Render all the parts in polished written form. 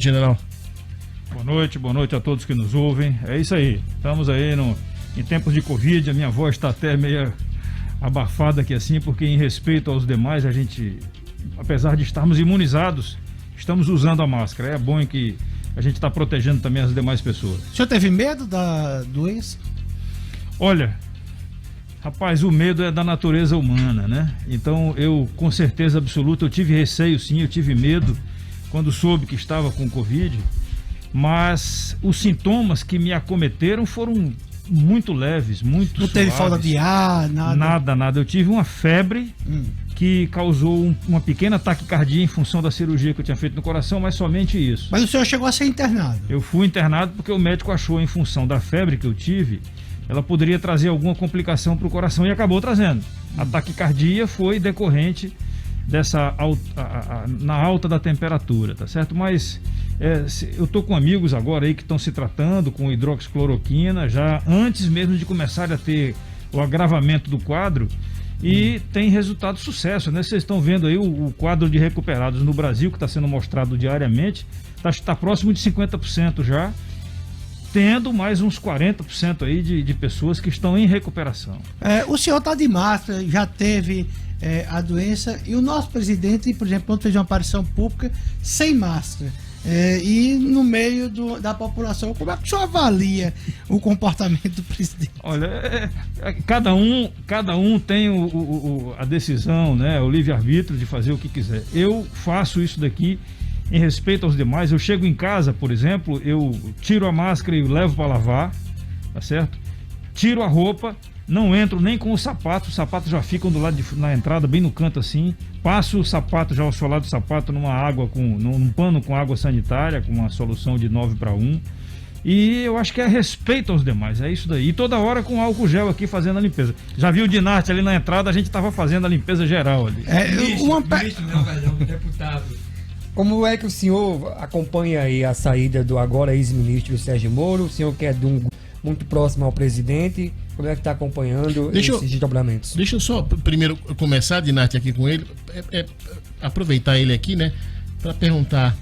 General. Boa noite a todos que nos ouvem. É isso aí, estamos aí em tempos de Covid, a minha voz está até meio abafada aqui assim, porque em respeito aos demais, a gente, apesar de estarmos imunizados, estamos usando a máscara. É bom que a gente está protegendo também as demais pessoas. O senhor teve medo da doença? Olha, rapaz, o medo é da natureza humana, né? Então eu, com certeza absoluta, eu tive receio sim, eu tive medo quando soube que estava com Covid, mas os sintomas que me acometeram foram muito leves, muito Não teve suaves. falta de ar, nada? Nada. Eu tive uma febre que causou uma pequena taquicardia em função da cirurgia que eu tinha feito no coração, mas somente isso. Mas o senhor chegou a ser internado? Eu fui internado porque o médico achou, em função da febre que eu tive, ela poderia trazer alguma complicação para o coração e acabou trazendo. A taquicardia foi decorrente dessa na alta da temperatura, tá certo? Mas eu tô com amigos agora aí que estão se tratando com hidroxicloroquina já antes mesmo de começar a ter o agravamento do quadro e tem resultado de sucesso, né? Vocês estão vendo aí o quadro de recuperados no Brasil que está sendo mostrado diariamente, está próximo de 50% já, tendo mais uns 40% aí de pessoas que estão em recuperação. O senhor está de máscara, já teve a doença, e o nosso presidente, por exemplo, quando fez uma aparição pública sem máscara, e no meio da população, como é que o senhor avalia o comportamento do presidente? Olha, cada um tem a decisão, né, o livre-arbítrio de fazer o que quiser. Eu faço isso daqui em respeito aos demais. Eu chego em casa, por exemplo, eu tiro a máscara e levo para lavar, tá certo? Tiro a roupa, não entro nem com os sapatos já ficam do lado na entrada, bem no canto assim. Passo o sapato, já o solado do sapato, num pano com água sanitária, com uma solução de 9:1. E eu acho que é respeito aos demais, é isso daí. E toda hora com álcool gel aqui fazendo a limpeza. Já viu o Dinarte ali na entrada, a gente estava fazendo a limpeza geral ali. Deputado. Como é que o senhor acompanha aí a saída do agora ex-ministro Sérgio Moro? O senhor que é muito próximo ao presidente, como é que está acompanhando esses desdobramentos? Deixa eu só primeiro começar, Dinarte, aqui com ele, aproveitar ele aqui, né, para perguntar,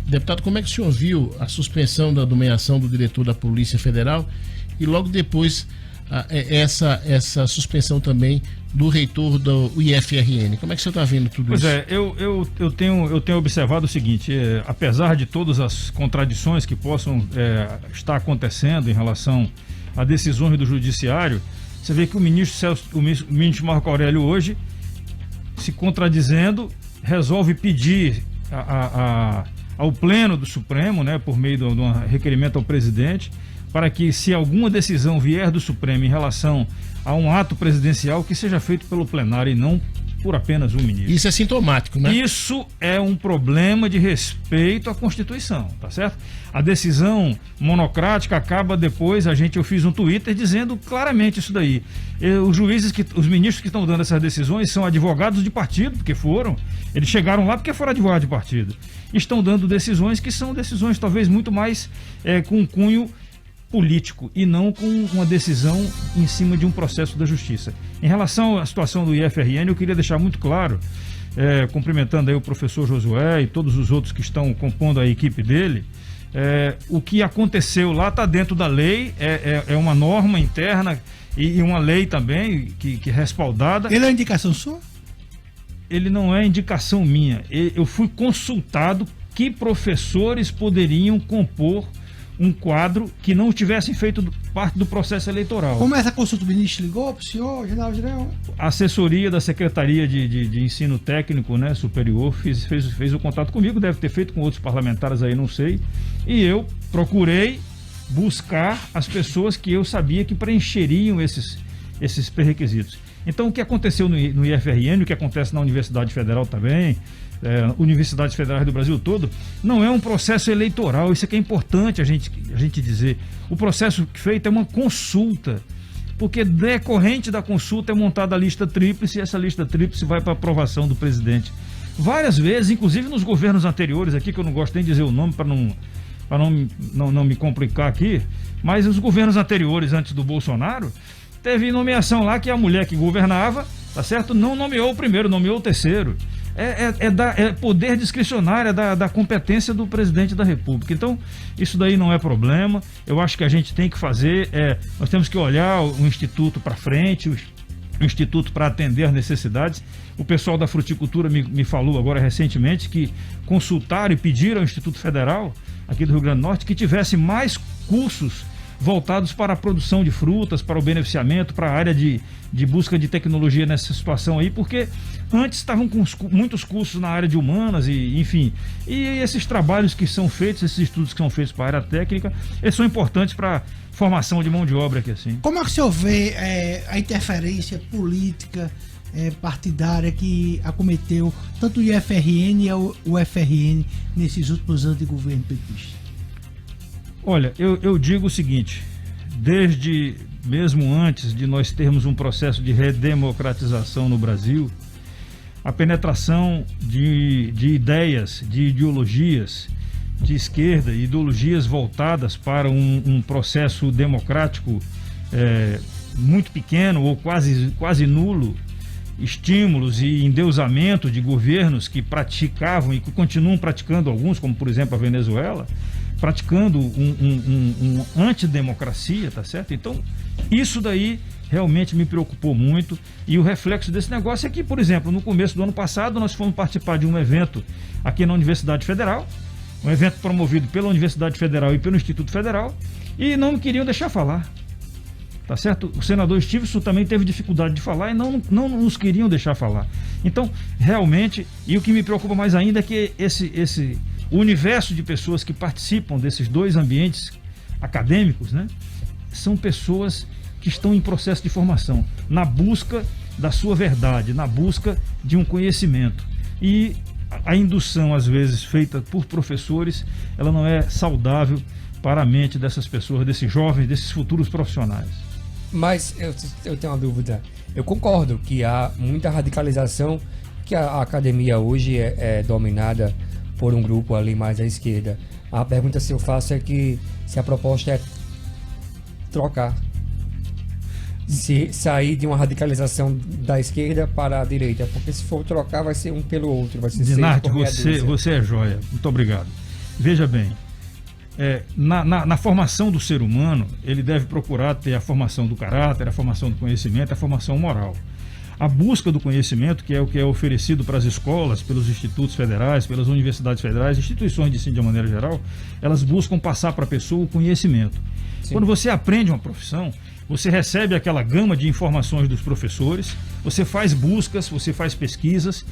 deputado, como é que o senhor viu a suspensão da nomeação do diretor da Polícia Federal e logo depois essa suspensão também do reitor do IFRN? Como é que você está vendo tudo isso? Eu tenho observado o seguinte, apesar de todas as contradições que possam estar acontecendo em relação a decisões do judiciário, você vê que o ministro Marco Aurélio hoje, se contradizendo, resolve pedir ao Pleno do Supremo, né, por meio de um requerimento ao presidente, para que, se alguma decisão vier do Supremo em relação a um ato presidencial, que seja feito pelo plenário e não por apenas um ministro. Isso é sintomático, né? Isso é um problema de respeito à Constituição, tá certo? A decisão monocrática acaba depois, eu fiz um Twitter dizendo claramente isso daí. Os ministros que estão dando essas decisões são advogados de partido, porque eles chegaram lá porque foram advogados de partido. Estão dando decisões que são decisões talvez muito mais com cunho político e não com uma decisão em cima de um processo da justiça. Em relação à situação do IFRN, eu queria deixar muito claro, cumprimentando aí o professor Josué e todos os outros que estão compondo a equipe dele, o que aconteceu lá está dentro da lei, é uma norma interna e uma lei também que é respaldada. Ele é indicação sua? Ele não é indicação minha. Eu fui consultado que professores poderiam compor um quadro que não tivessem feito parte do processo eleitoral. Como essa consulta, o ministro ligou para o senhor, general? A assessoria da Secretaria de Ensino Técnico, né, Superior fez o contato comigo, deve ter feito com outros parlamentares aí, não sei, e eu procurei buscar as pessoas que eu sabia que preencheriam esses pré-requisitos. Então, o que aconteceu no IFRN, o que acontece na Universidade Federal também, universidades federais do Brasil todo, não é um processo eleitoral. Isso aqui é importante a gente dizer. O processo feito é uma consulta, porque decorrente da consulta é montada a lista tríplice, e essa lista tríplice vai para aprovação do presidente. Várias vezes, inclusive nos governos anteriores aqui, que eu não gosto nem de dizer o nome para não me complicar aqui, mas os governos anteriores, antes do Bolsonaro, teve nomeação lá que a mulher que governava, tá certo, não nomeou o primeiro, nomeou o terceiro. é poder discricionário, da competência do presidente da República. Então, isso daí não é problema. Eu acho que a gente tem que fazer, nós temos que olhar o Instituto para frente, o Instituto para atender as necessidades. O pessoal da fruticultura me falou agora recentemente que consultaram e pediram ao Instituto Federal, aqui do Rio Grande do Norte, que tivesse mais cursos voltados para a produção de frutas, para o beneficiamento, para a área de busca de tecnologia nessa situação aí, porque antes estavam com muitos cursos na área de humanas e enfim, e esses trabalhos que são feitos, esses estudos que são feitos para a área técnica, eles são importantes para a formação de mão de obra aqui assim. Como é que o senhor vê a interferência política partidária que acometeu tanto o IFRN e o UFRN nesses últimos anos de governo petista? Olha, eu digo o seguinte, desde mesmo antes de nós termos um processo de redemocratização no Brasil, a penetração de ideias, de ideologias de esquerda, ideologias voltadas para um processo democrático muito pequeno ou quase nulo, estímulos e endeusamento de governos que praticavam e que continuam praticando alguns, como por exemplo a Venezuela, praticando um antidemocracia, tá certo? Então, isso daí realmente me preocupou muito, e o reflexo desse negócio é que, por exemplo, no começo do ano passado, nós fomos participar de um evento aqui na Universidade Federal, um evento promovido pela Universidade Federal e pelo Instituto Federal, e não me queriam deixar falar, tá certo? O senador Stevenson também teve dificuldade de falar e não nos queriam deixar falar. Então, realmente, e o que me preocupa mais ainda é que o universo de pessoas que participam desses dois ambientes acadêmicos, né, são pessoas que estão em processo de formação, na busca da sua verdade, na busca de um conhecimento. E a indução, às vezes, feita por professores, ela não é saudável para a mente dessas pessoas, desses jovens, desses futuros profissionais. Mas eu tenho uma dúvida. Eu concordo que há muita radicalização, que a academia hoje é dominada por um grupo ali mais à esquerda. A pergunta que eu faço é que se a proposta é trocar, se sair de uma radicalização da esquerda para a direita, porque se for trocar vai ser um pelo outro, vai ser Dinarte, você é joia, muito obrigado. Veja bem, na formação do ser humano, ele deve procurar ter a formação do caráter, a formação do conhecimento, a formação moral. A busca do conhecimento, que é o que é oferecido para as escolas, pelos institutos federais, pelas universidades federais, instituições de ensino de uma maneira geral, elas buscam passar para a pessoa o conhecimento. Sim. Quando você aprende uma profissão, você recebe aquela gama de informações dos professores, você faz buscas, você faz pesquisas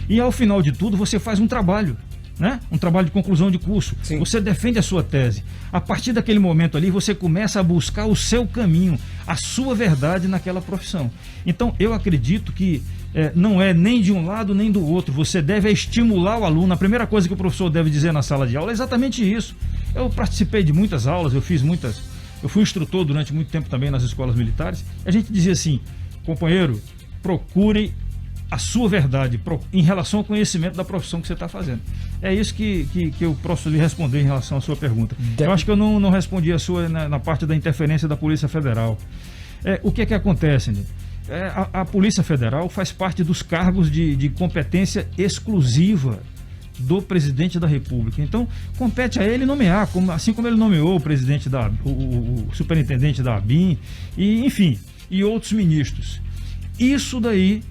e, ao final de tudo, você faz um trabalho, né? Um trabalho de conclusão de curso. Sim. Você defende a sua tese. A partir daquele momento ali, você começa a buscar o seu caminho, a sua verdade naquela profissão. Então, eu acredito que não é nem de um lado nem do outro. Você deve estimular o aluno. A primeira coisa que o professor deve dizer na sala de aula é exatamente isso. Eu participei de muitas aulas, eu fui instrutor durante muito tempo também nas escolas militares. A gente dizia assim: companheiro, procure a sua verdade em relação ao conhecimento da profissão que você está fazendo. É isso que eu posso lhe responder em relação à sua pergunta. Eu acho que eu não respondi a sua na parte da interferência da Polícia Federal. O que é que acontece, né? A Polícia Federal faz parte dos cargos de competência exclusiva do presidente da República. Então, compete a ele nomear, assim como ele nomeou o presidente o superintendente da ABIN, e, enfim, e outros ministros. Isso daí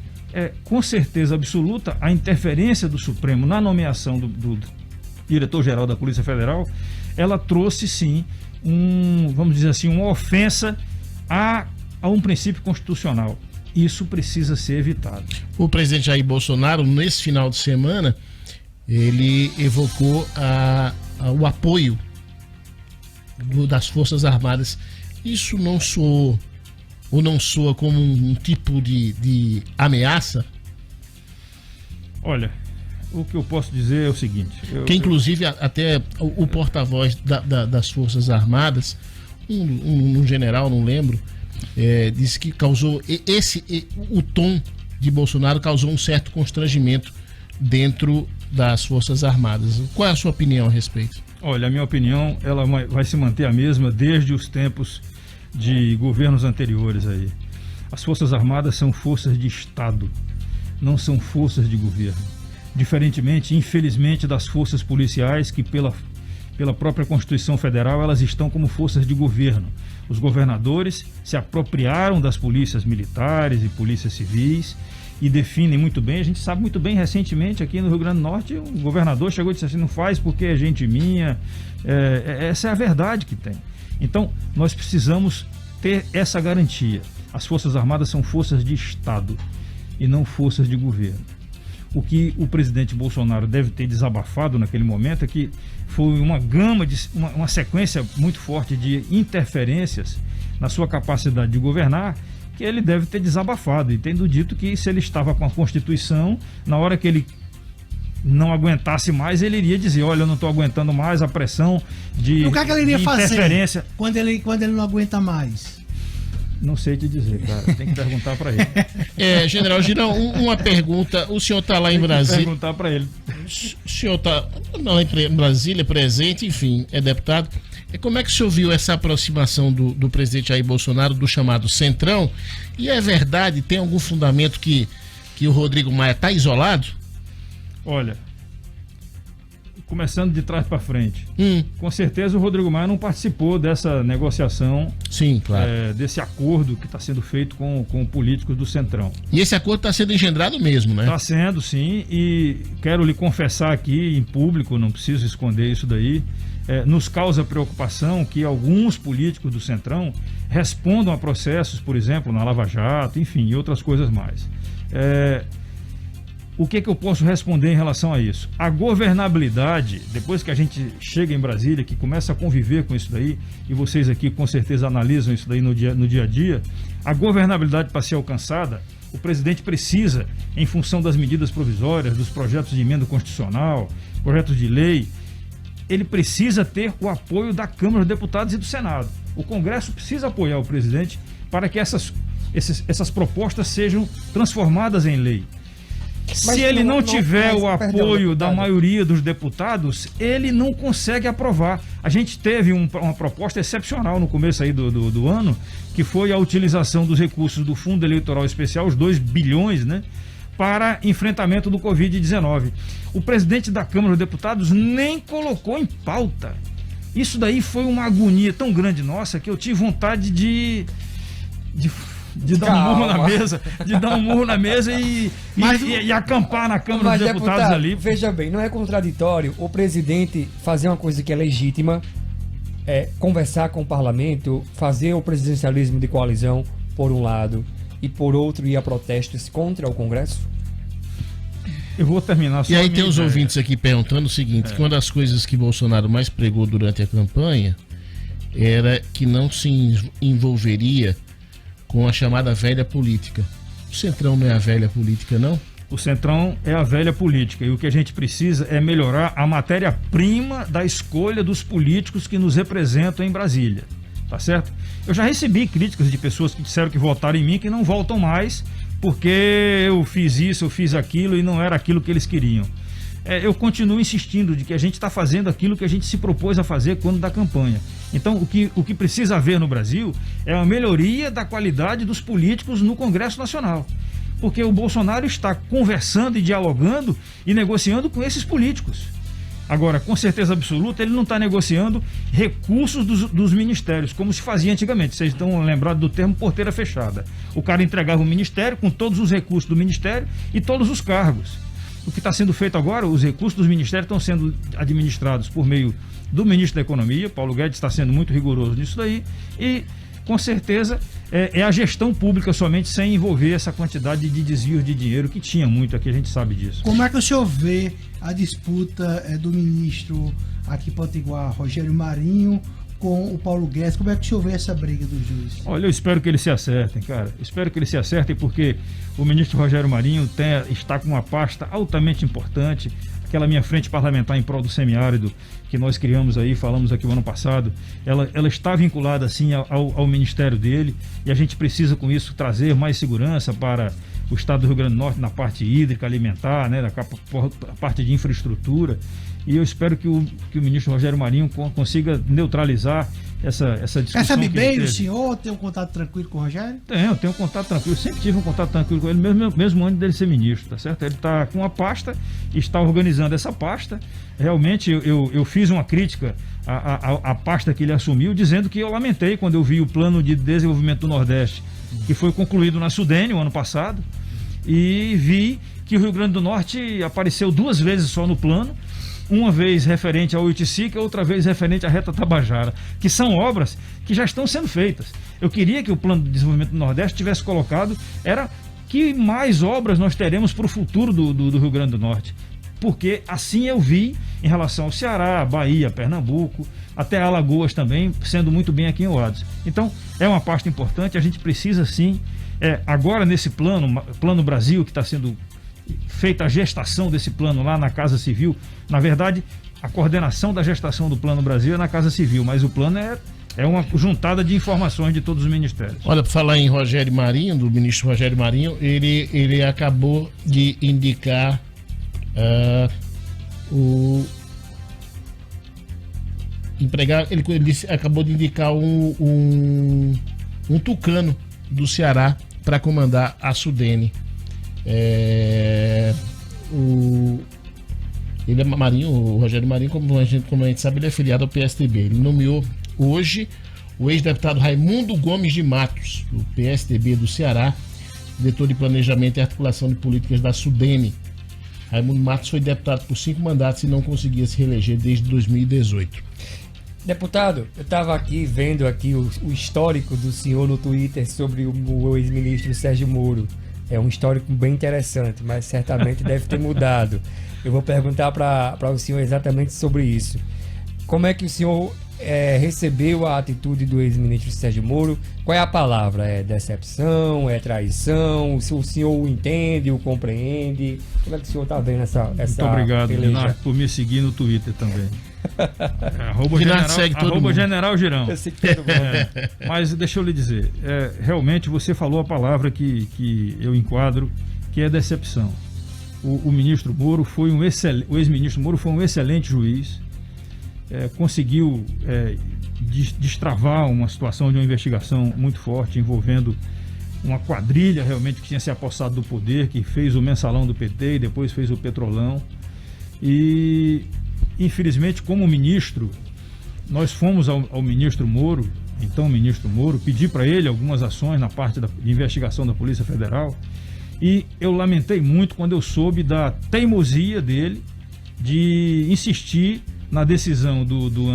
com certeza absoluta, a interferência do Supremo na nomeação do diretor-geral da Polícia Federal, ela trouxe sim vamos dizer assim, uma ofensa a um princípio constitucional. Isso precisa ser evitado. O presidente Jair Bolsonaro, nesse final de semana, ele evocou o apoio das Forças Armadas. Isso não soou ou não soa como um tipo de ameaça? Olha, o que eu posso dizer é o seguinte... Que inclusive até o porta-voz das Forças Armadas, um general, não lembro, disse que causou... o tom de Bolsonaro causou um certo constrangimento dentro das Forças Armadas. Qual é a sua opinião a respeito? Olha, a minha opinião, ela vai se manter a mesma desde os tempos de governos anteriores aí. As Forças Armadas são forças de Estado, não são forças de governo. diferentemente, infelizmente, das forças policiais que pela própria Constituição Federal, elas estão como forças de governo. Os governadores se apropriaram das polícias militares e polícias civis e definem muito bem. A gente sabe muito bem, recentemente, aqui no Rio Grande do Norte, um governador chegou e disse assim, não faz porque é gente minha. Essa é a verdade que tem. Então, nós precisamos ter essa garantia. As Forças Armadas são forças de Estado e não forças de governo. O que o presidente Bolsonaro deve ter desabafado naquele momento é que foi uma gama, uma sequência muito forte de interferências na sua capacidade de governar, que ele deve ter desabafado, e tendo dito que se ele estava com a Constituição, na hora que ele não aguentasse mais, ele iria dizer, olha, eu não estou aguentando mais a pressão de interferência. O que é que ele iria fazer quando ele não aguenta mais? Não sei te dizer, cara. Tem que perguntar para ele. General Girão, uma pergunta. O senhor está lá em Brasília. Perguntar para ele. O senhor está lá em Brasília, presente, enfim, é deputado. Como é que o senhor viu essa aproximação do presidente Jair Bolsonaro do chamado Centrão? E é verdade, tem algum fundamento que o Rodrigo Maia está isolado? Olha, começando de trás para frente. Com certeza o Rodrigo Maia não participou dessa negociação. Sim, claro. Desse acordo que está sendo feito com políticos do Centrão. E esse acordo está sendo engendrado mesmo, né? Está sendo, sim, e quero lhe confessar aqui em público, não preciso esconder isso daí, nos causa preocupação que alguns políticos do Centrão respondam a processos, por exemplo, na Lava Jato, enfim, e outras coisas mais. O que eu posso responder em relação a isso? A governabilidade, depois que a gente chega em Brasília, que começa a conviver com isso daí, e vocês aqui com certeza analisam isso daí no dia a dia, a governabilidade para ser alcançada, o presidente precisa, em função das medidas provisórias, dos projetos de emenda constitucional, projetos de lei, ele precisa ter o apoio da Câmara dos Deputados e do Senado. O Congresso precisa apoiar o presidente para que essas propostas sejam transformadas em lei. Se ele não tiver o apoio da maioria dos deputados, ele não consegue aprovar. A gente teve uma proposta excepcional no começo aí do ano, que foi a utilização dos recursos do Fundo Eleitoral Especial, os 2 bilhões, né, para enfrentamento do Covid-19. O presidente da Câmara dos Deputados nem colocou em pauta. Isso daí foi uma agonia tão grande nossa que eu tive vontade de dar um murro na mesa, e acampar na Câmara dos Deputados, deputado, ali. Veja bem, não é contraditório o presidente fazer uma coisa que é legítima, conversar com o parlamento, fazer o presidencialismo de coalizão, por um lado, e por outro ir a protestos contra o Congresso? Eu vou terminar só. E aí tem os ouvintes aqui perguntando o seguinte, que uma das coisas que Bolsonaro mais pregou durante a campanha era que não se envolveria com a chamada velha política. O Centrão não é a velha política, não? O Centrão é a velha política, e o que a gente precisa é melhorar a matéria-prima da escolha dos políticos que nos representam em Brasília, tá certo? Eu já recebi críticas de pessoas que disseram que votaram em mim, que não voltam mais porque eu fiz isso, eu fiz aquilo e não era aquilo que eles queriam. Eu continuo insistindo de que a gente está fazendo aquilo que a gente se propôs a fazer quando da campanha. Então, o que precisa haver no Brasil é uma melhoria da qualidade dos políticos no Congresso Nacional. Porque o Bolsonaro está conversando e dialogando e negociando com esses políticos. Agora, com certeza absoluta, ele não está negociando recursos dos ministérios, como se fazia antigamente. Vocês estão lembrados do termo porteira fechada. O cara entregava o ministério com todos os recursos do ministério e todos os cargos. O que está sendo feito agora, os recursos dos ministérios estão sendo administrados por meio do ministro da Economia. Paulo Guedes está sendo muito rigoroso nisso daí, e com certeza é a gestão pública somente, sem envolver essa quantidade de desvios de dinheiro que tinha muito aqui, a gente sabe disso. Como é que o senhor vê a disputa do ministro aqui potiguar, Rogério Marinho, com o Paulo Guedes? Como é que o senhor vê essa briga dos juízes? Olha, eu espero que eles se acertem, cara. Espero que eles se acertem, porque o ministro Rogério Marinho está com uma pasta altamente importante. Aquela minha frente parlamentar em prol do semiárido que nós criamos aí, falamos aqui o ano passado, ela está vinculada assim ao ministério dele, e a gente precisa com isso trazer mais segurança para o estado do Rio Grande do Norte na parte hídrica, alimentar, né, na parte de infraestrutura. E eu espero que o ministro Rogério Marinho consiga neutralizar essa discussão. Recebe bem o senhor? Tem um contato tranquilo com o Rogério? Eu tenho um contato tranquilo. Eu sempre tive um contato tranquilo com ele, mesmo antes dele ser ministro, tá certo? Ele está com uma pasta, está organizando essa pasta. Realmente, eu fiz uma crítica à pasta que ele assumiu, dizendo que eu lamentei quando eu vi o plano de desenvolvimento do Nordeste, que foi concluído na Sudene o ano passado, e vi que o Rio Grande do Norte apareceu 2 vezes só no plano, uma vez referente ao Oiticica, outra vez referente à Reta Tabajara, que são obras que já estão sendo feitas. Eu queria que o plano de desenvolvimento do Nordeste tivesse colocado, era que mais obras nós teremos para o futuro do Rio Grande do Norte. Porque assim eu vi em relação ao Ceará, Bahia, Pernambuco, até Alagoas também, sendo muito bem aqui em Oados. Então, é uma pasta importante, a gente precisa sim, agora nesse Plano Brasil, que está sendo feita a gestação desse plano lá na Casa Civil. Na verdade, a coordenação da gestação do Plano Brasil é na Casa Civil, mas o plano é uma juntada de informações de todos os ministérios. Olha, para falar em Rogério Marinho, do ministro Rogério Marinho, ele acabou de indicar o empregado, ele acabou de indicar um tucano do Ceará para comandar a Sudene. Ele é Marinho, o Rogério Marinho, como a gente sabe, ele é filiado ao PSDB. Ele nomeou hoje o ex-deputado Raimundo Gomes de Matos, do PSDB do Ceará, diretor de Planejamento e Articulação de Políticas da Sudene. Raimundo Matos foi deputado por 5 mandatos e não conseguia se reeleger desde 2018. Deputado, eu estava aqui vendo aqui o histórico do senhor no Twitter sobre o ex-ministro Sérgio Moro. É um histórico bem interessante, mas certamente deve ter mudado. Eu vou perguntar para o senhor exatamente sobre isso. Como é que o senhor recebeu a atitude do ex-ministro Sérgio Moro? Qual é a palavra? É decepção? É traição? Se o senhor o entende, o compreende? Como é que o senhor está vendo essa Muito obrigado, Renato, por me seguir no Twitter também. General Girão. Eu sei que todo mundo. Mas deixa eu lhe dizer, realmente você falou a palavra que eu enquadro, que é decepção. O ministro Moro foi o ex-ministro Moro foi um excelente juiz, conseguiu destravar uma situação de uma investigação muito forte envolvendo uma quadrilha realmente que tinha se apossado do poder, que fez o mensalão do PT e depois fez o petrolão. E infelizmente, como ministro, nós fomos ao ministro Moro, então ministro Moro, pedir para ele algumas ações na parte de investigação da Polícia Federal, e eu lamentei muito quando eu soube da teimosia dele de insistir na decisão do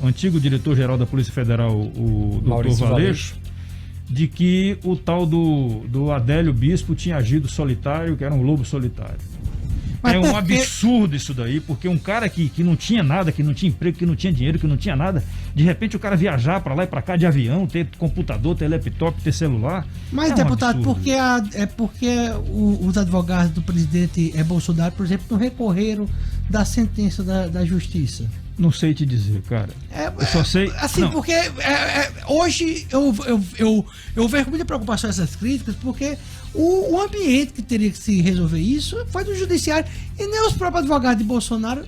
antigo diretor-geral da Polícia Federal, o Dr. Valeixo, de que o tal do Adélio Bispo tinha agido solitário, que era um lobo solitário. Mas é um absurdo isso daí, porque um cara que não tinha nada, que não tinha emprego, que não tinha dinheiro, que não tinha nada, de repente o cara viajar para lá e para cá de avião, ter computador, ter laptop, ter celular. Mas, deputado, porque os advogados do presidente Bolsonaro, por exemplo, não recorreram da sentença da justiça? Não sei te dizer, cara. Eu só sei. Assim, não. Porque hoje eu vejo com muita preocupação essas críticas, porque o ambiente que teria que se resolver isso foi do judiciário, e nem os próprios advogados de Bolsonaro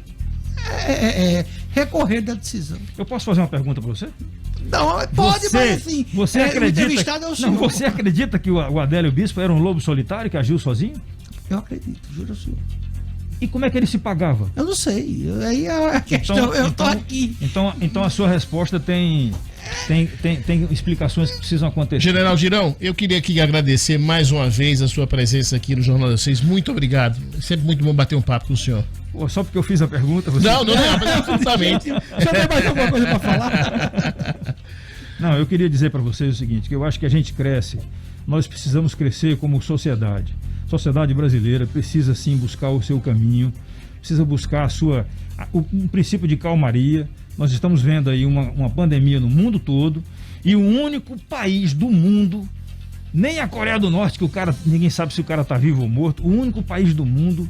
recorrer da decisão. Eu posso fazer uma pergunta para você? Não, pode, mas assim, você acredita que o Adélio Bispo era um lobo solitário que agiu sozinho? Eu acredito, juro ao senhor. E como é que ele se pagava? Eu não sei. Aí é a questão, eu tô aqui. Então a sua resposta tem explicações que precisam acontecer. General Girão, eu queria aqui agradecer mais uma vez a sua presença aqui no Jornal das 6. Muito obrigado. É sempre muito bom bater um papo com o senhor. Só porque eu fiz a pergunta? Você... Não, absolutamente. Você tem mais alguma coisa para falar? Não, eu queria dizer para vocês o seguinte, que eu acho que a gente cresce, nós precisamos crescer como sociedade. A sociedade brasileira precisa sim buscar o seu caminho, precisa buscar um princípio de calmaria. Nós estamos vendo aí uma pandemia no mundo todo, e o único país do mundo, nem a Coreia do Norte, que ninguém sabe se o cara está vivo ou morto, o único país do mundo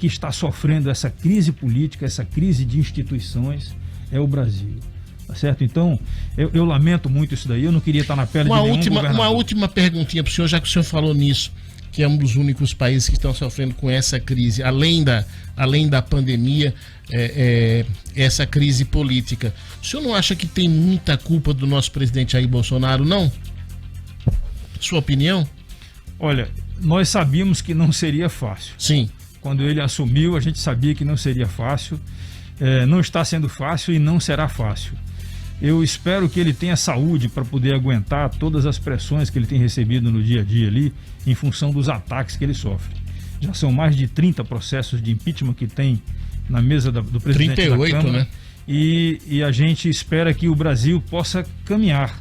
que está sofrendo essa crise política, essa crise de instituições, é o Brasil. Tá certo? Então, eu lamento muito isso daí, eu não queria estar na pele de nenhum governador. Uma última perguntinha para o senhor, já que o senhor falou nisso, que é um dos únicos países que estão sofrendo com essa crise, além da pandemia, essa crise política. O senhor não acha que tem muita culpa do nosso presidente Jair Bolsonaro, não? Sua opinião? Olha, nós sabíamos que não seria fácil. Sim. Quando ele assumiu, a gente sabia que não seria fácil. Não está sendo fácil e não será fácil. Eu espero que ele tenha saúde para poder aguentar todas as pressões que ele tem recebido no dia a dia ali, em função dos ataques que ele sofre. Já são mais de 30 processos de impeachment que tem na mesa do presidente 38, da Câmara, né? E a gente espera que o Brasil possa caminhar.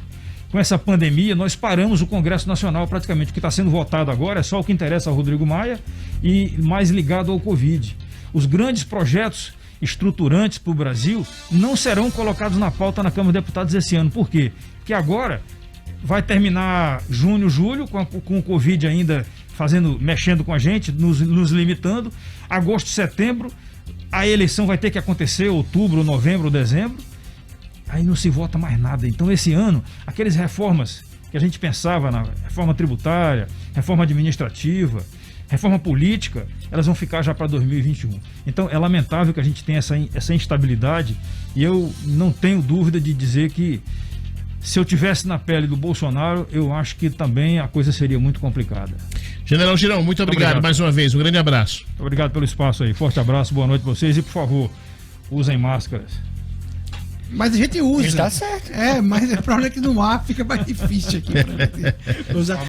Com essa pandemia, nós paramos o Congresso Nacional praticamente. O que está sendo votado agora é só o que interessa ao Rodrigo Maia e mais ligado ao Covid. Os grandes projetos estruturantes para o Brasil não serão colocados na pauta na Câmara dos Deputados esse ano. Por quê? Porque agora vai terminar junho, julho, com o Covid ainda mexendo com a gente, nos limitando. Agosto, setembro, a eleição vai ter que acontecer, outubro, novembro, dezembro. Aí não se vota mais nada. Então esse ano, aquelas reformas que a gente pensava na reforma tributária, reforma administrativa, reforma política, elas vão ficar já para 2021. Então é lamentável que a gente tenha essa instabilidade, e eu não tenho dúvida de dizer que se eu tivesse na pele do Bolsonaro, eu acho que também a coisa seria muito complicada. General Girão, muito obrigado mais uma vez, um grande abraço. Obrigado pelo espaço aí, forte abraço, boa noite para vocês e, por favor, usem máscaras. Mas a gente usa. Está certo. Mas o problema é que no ar fica mais difícil aqui pra gente usar.